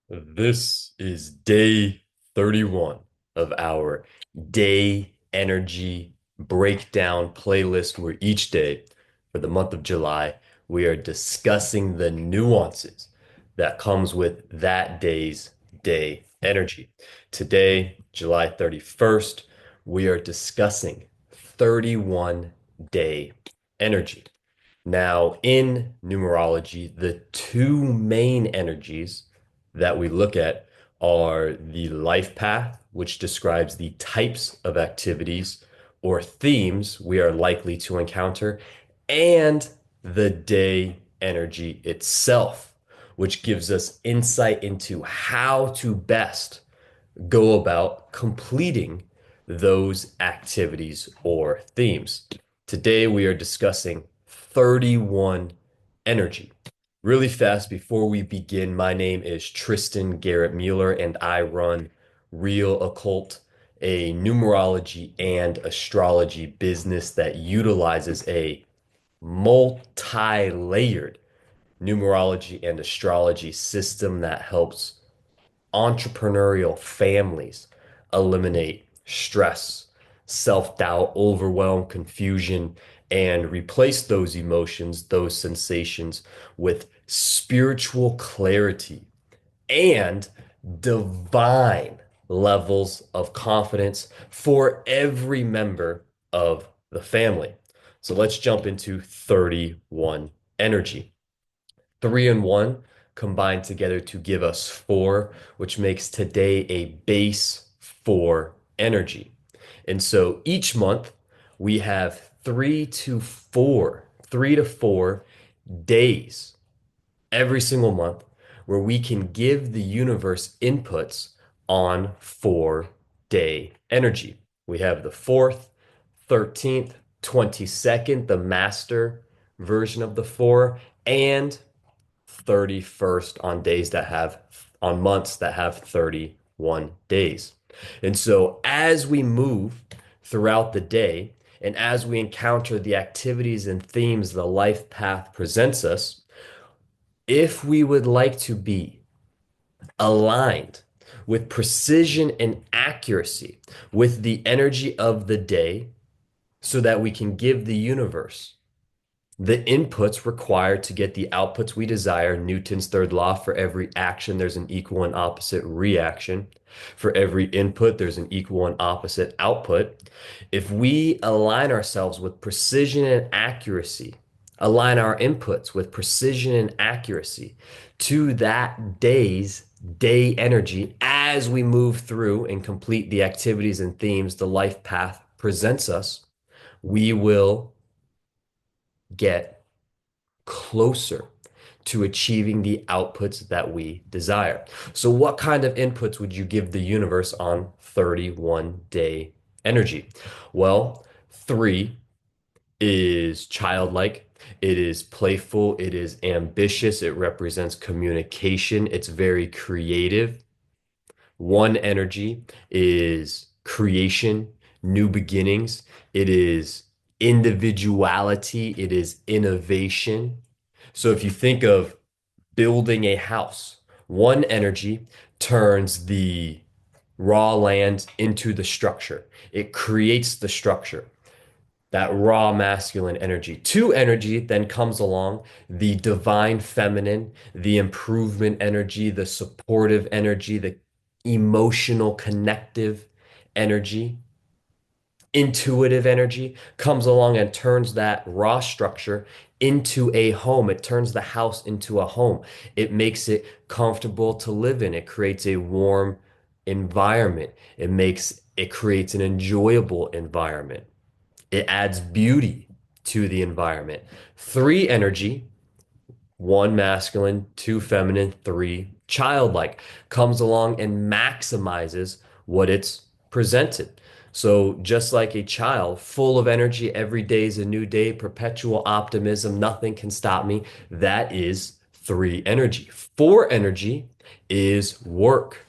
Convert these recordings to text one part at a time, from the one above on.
This is day 31 of our day energy breakdown playlist, where each day for the month of July, we are discussing the nuances that comes with that day's day energy. Today, July 31st, we are discussing 31 day energy. Now, in numerology, the two main energies that we look at are the life path, which describes the types of activities or themes we are likely to encounter, and the day energy itself, which gives us insight into how to best go about completing those activities or themes. Today, we are discussing 31 energy. Really fast before we begin, my name is Tristan Garrett Mueller, and I run Real Occult, a numerology and astrology business that utilizes a multi-layered numerology and astrology system that helps entrepreneurial families eliminate stress, self-doubt, overwhelm, confusion, and replace those emotions, those sensations with spiritual clarity and divine levels of confidence for every member of the family. So let's jump into 31 energy. Three and one combine together to give us four, which makes today a base four energy. And so each month we have 3 to 4 days every single month where we can give the universe inputs on 4 day energy. We have the 4th, 13th, 22nd, the master version of the four, and 31st on months that have 31 days. And so as we move throughout the day and as we encounter the activities and themes the life path presents us, if we would like to be aligned with precision and accuracy with the energy of the day so that we can give the universe the inputs required to get the outputs we desire. Newton's third law: for every action, there's an equal and opposite reaction. For every input, there's an equal and opposite output. If we align ourselves with precision and accuracy, align our inputs with precision and accuracy to that day's day energy as we move through and complete the activities and themes the life path presents us, we will get closer to achieving the outputs that we desire. So, what kind of inputs would you give the universe on 31 day energy? Well, three is childlike, it is playful, it is ambitious, it represents communication, it's very creative. One energy is creation, new beginnings, it is individuality, it is innovation. So if you think of building a house, one energy turns the raw land into the structure. It creates the structure, that raw masculine energy. Two energy then comes along, the divine feminine, the improvement energy, the supportive energy, the emotional connective energy. Intuitive energy comes along and turns that raw structure into a home. It turns the house into a home. It makes it comfortable to live in. It creates a warm environment. It creates an enjoyable environment. It adds beauty to the environment. Three energy: one masculine, two feminine, three childlike, comes along and maximizes what it's presented. So, just like a child, full of energy, every day is a new day, perpetual optimism, nothing can stop me. That is three energy. Four energy is work.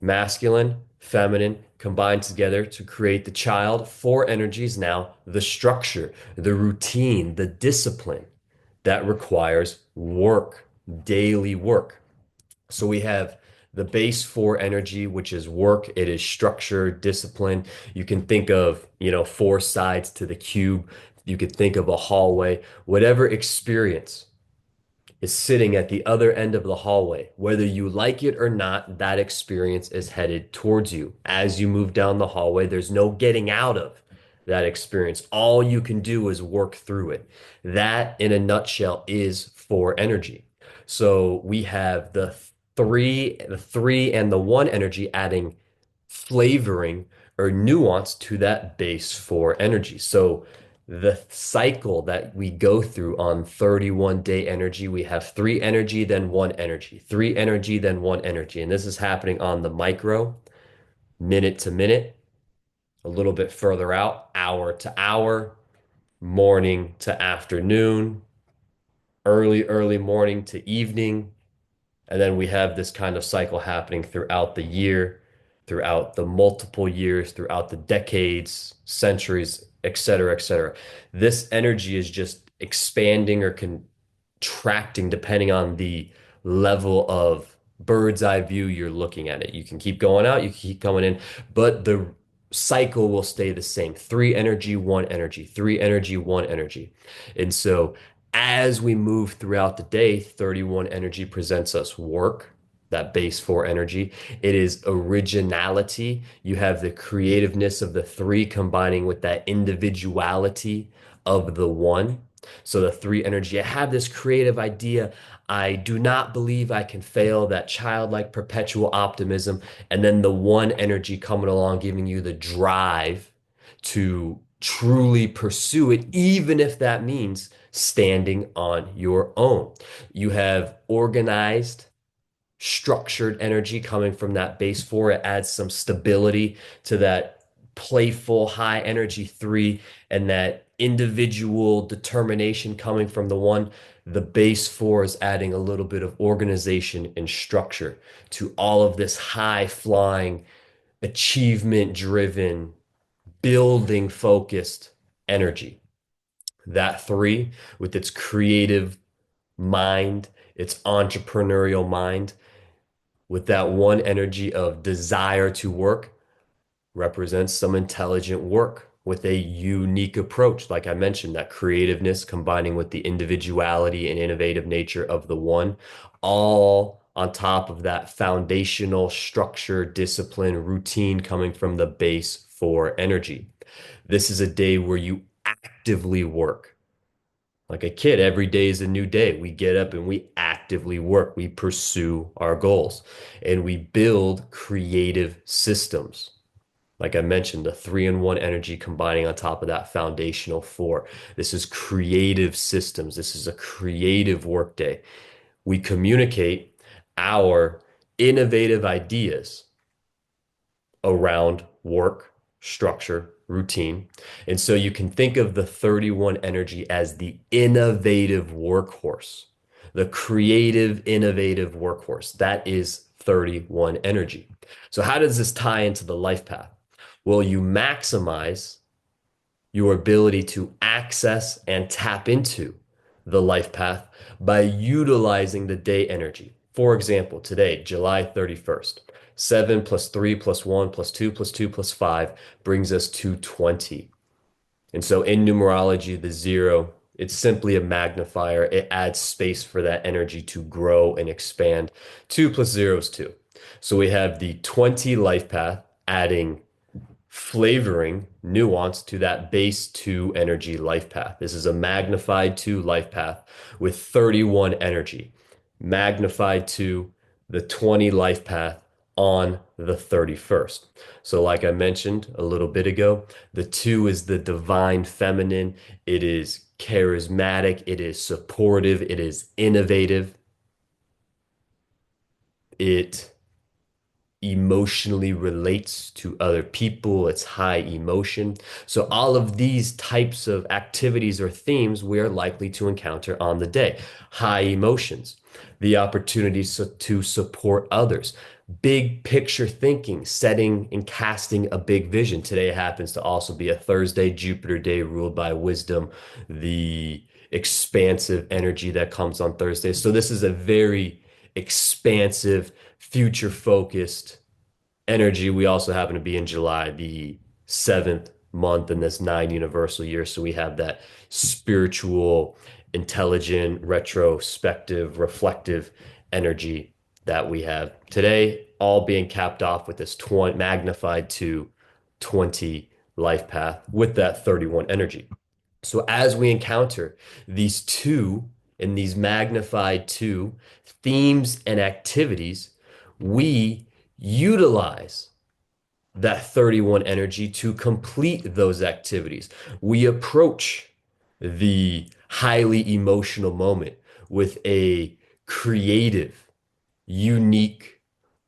Masculine, feminine combined together to create the child. Four energies now: the structure, the routine, the discipline that requires work, daily work. So we have the base four energy, which is work. It is structure, discipline. You can think of, four sides to the cube. You could think of a hallway, whatever experience is sitting at the other end of the hallway. Whether you like it or not, that experience is headed towards you. As you move down the hallway, there's no getting out of that experience. All you can do is work through it. That, in a nutshell, is for energy. So we have the three and the one energy adding flavoring or nuance to that base for energy. So the cycle that we go through on 31-day energy, we have three energy, then one energy, three energy, then one energy. And this is happening on the micro, minute to minute, a little bit further out, hour to hour, morning to afternoon, early morning to evening, and then we have this kind of cycle happening throughout the year, throughout the multiple years, throughout the decades, centuries, et cetera, et cetera. This energy is just expanding or contracting depending on the level of bird's eye view you're looking at it. You can keep going out, you can keep coming in, but the cycle will stay the same. Three energy, one energy, three energy, one energy. And so as we move throughout the day, 31 energy presents us work, that base four energy. It is originality. You have the creativeness of the three combining with that individuality of the one. So the three energy, I have this creative idea. I do not believe I can fail, that childlike perpetual optimism. And then the one energy coming along, giving you the drive to truly pursue it, even if that means standing on your own. You have organized, structured energy coming from that base four. It adds some stability to that playful, high energy three, and that individual determination coming from the one. The base four is adding a little bit of organization and structure to all of this high flying, achievement driven, building focused energy. That three, with its creative mind, its entrepreneurial mind, with that one energy of desire to work, represents some intelligent work with a unique approach. Like I mentioned, that creativeness combining with the individuality and innovative nature of the one, all on top of that foundational structure, discipline, routine coming from the base for energy. This is a day where you actively work. Like a kid, every day is a new day. We get up and we actively work. We pursue our goals and we build creative systems. Like I mentioned, the three and one energy combining on top of that foundational four. This is creative systems. This is a creative work day. We communicate our innovative ideas around work, structure, routine. And so you can think of the 31 energy as the innovative workhorse, the creative, innovative workhorse. That is 31 energy. So, how does this tie into the life path? Well, you maximize your ability to access and tap into the life path by utilizing the day energy. For example, today, July 31st, 7 plus 3 plus 1 plus 2 plus 2 plus 5 brings us to 20. And so in numerology, the zero, it's simply a magnifier. It adds space for that energy to grow and expand. 2 plus 0 is 2. So we have the 20 life path adding flavoring, nuance to that base two energy life path. This is a magnified two life path with 31 energy, magnified to the 20 life path on the 31st. So, like I mentioned a little bit ago, the two is the divine feminine. It is charismatic, it is supportive, it is innovative. It emotionally relates to other people. It's high emotion. So all of these types of activities or themes we are likely to encounter on the day. High emotions, the opportunities to support others, big picture thinking, setting and casting a big vision. Today happens to also be a Thursday, Jupiter day ruled by wisdom, the expansive energy that comes on Thursday. So this is a very expansive, future focused energy. We also happen to be in July, the seventh month in this nine universal year. So we have that spiritual, intelligent, retrospective, reflective energy that we have today, all being capped off with this 20, magnified to 20 life path with that 31 energy. So as we encounter these two and these magnified two themes and activities, we utilize that 31 energy to complete those activities. We approach the highly emotional moment with a creative, unique,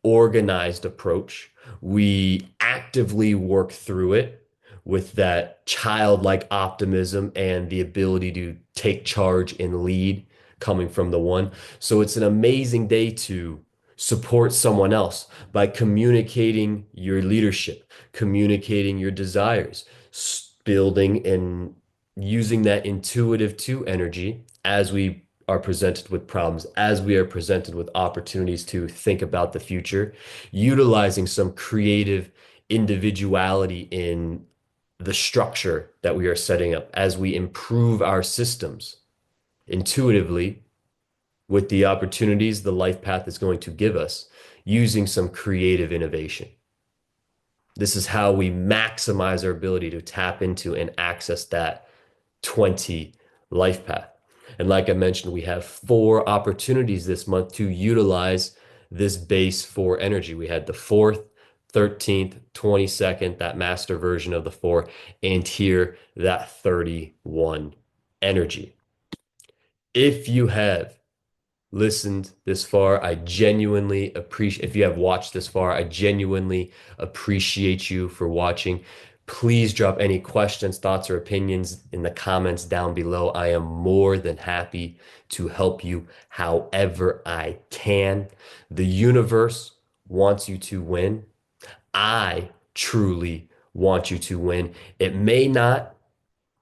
organized approach. We actively work through it with that childlike optimism and the ability to take charge and lead coming from the one. So it's an amazing day to support someone else by communicating your leadership, communicating your desires, building and using that intuitive two energy as we are presented with problems, as we are presented with opportunities to think about the future, utilizing some creative individuality in the structure that we are setting up as we improve our systems intuitively with the opportunities the life path is going to give us using some creative innovation. This is how we maximize our ability to tap into and access that 20 life path. And like I mentioned, we have four opportunities this month to utilize this base four energy. We had the 4th, 13th, 22nd, that master version of the four, and here that 31 energy. If you have listened this far, I genuinely appreciate, if you have watched this far, I genuinely appreciate you for watching. Please drop any questions, thoughts, or opinions in the comments down below. I am more than happy to help you however I can. The universe wants you to win. I truly want you to win.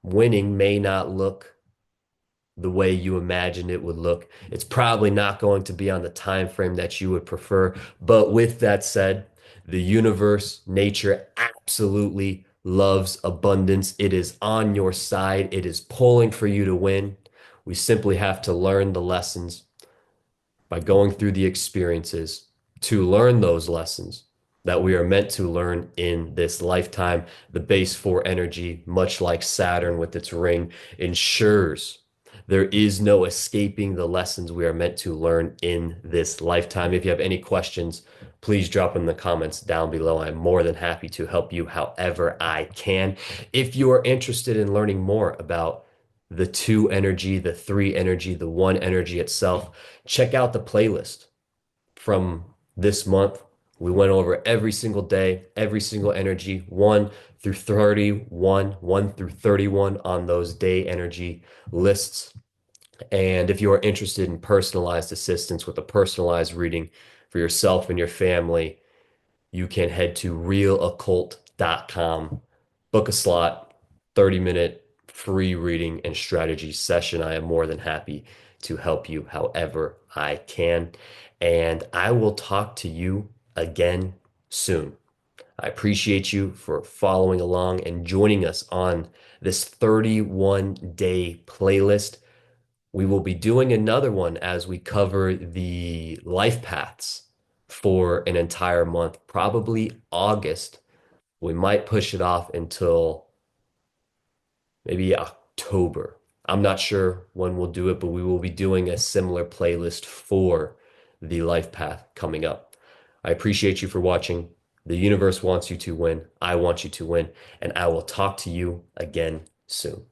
Winning may not look the way you imagined it would look. It's probably not going to be on the time frame that you would prefer. But with that said, the universe, nature absolutely loves abundance. It is on your side. It is pulling for you to win. We simply have to learn the lessons by going through the experiences to learn those lessons that we are meant to learn in this lifetime. The base four energy, much like Saturn with its ring, ensures there is no escaping the lessons we are meant to learn in this lifetime. If you have any questions, please drop in the comments down below. I'm more than happy to help you however I can. If you are interested in learning more about the two energy, the three energy, the one energy itself, check out the playlist from this month. We went over every single day, every single energy, 1 through 31, 1 through 31 on those day energy lists. And if you are interested in personalized assistance with a personalized reading for yourself and your family, you can head to realoccult.com, book a slot, 30-minute free reading and strategy session. I am more than happy to help you however I can. And I will talk to you again soon. I appreciate you for following along and joining us on this 31-day playlist. We will be doing another one as we cover the life paths for an entire month, probably August. We might push it off until maybe October. I'm not sure when we'll do it, but we will be doing a similar playlist for the life path coming up. I appreciate you for watching. The universe wants you to win. I want you to win, and I will talk to you again soon.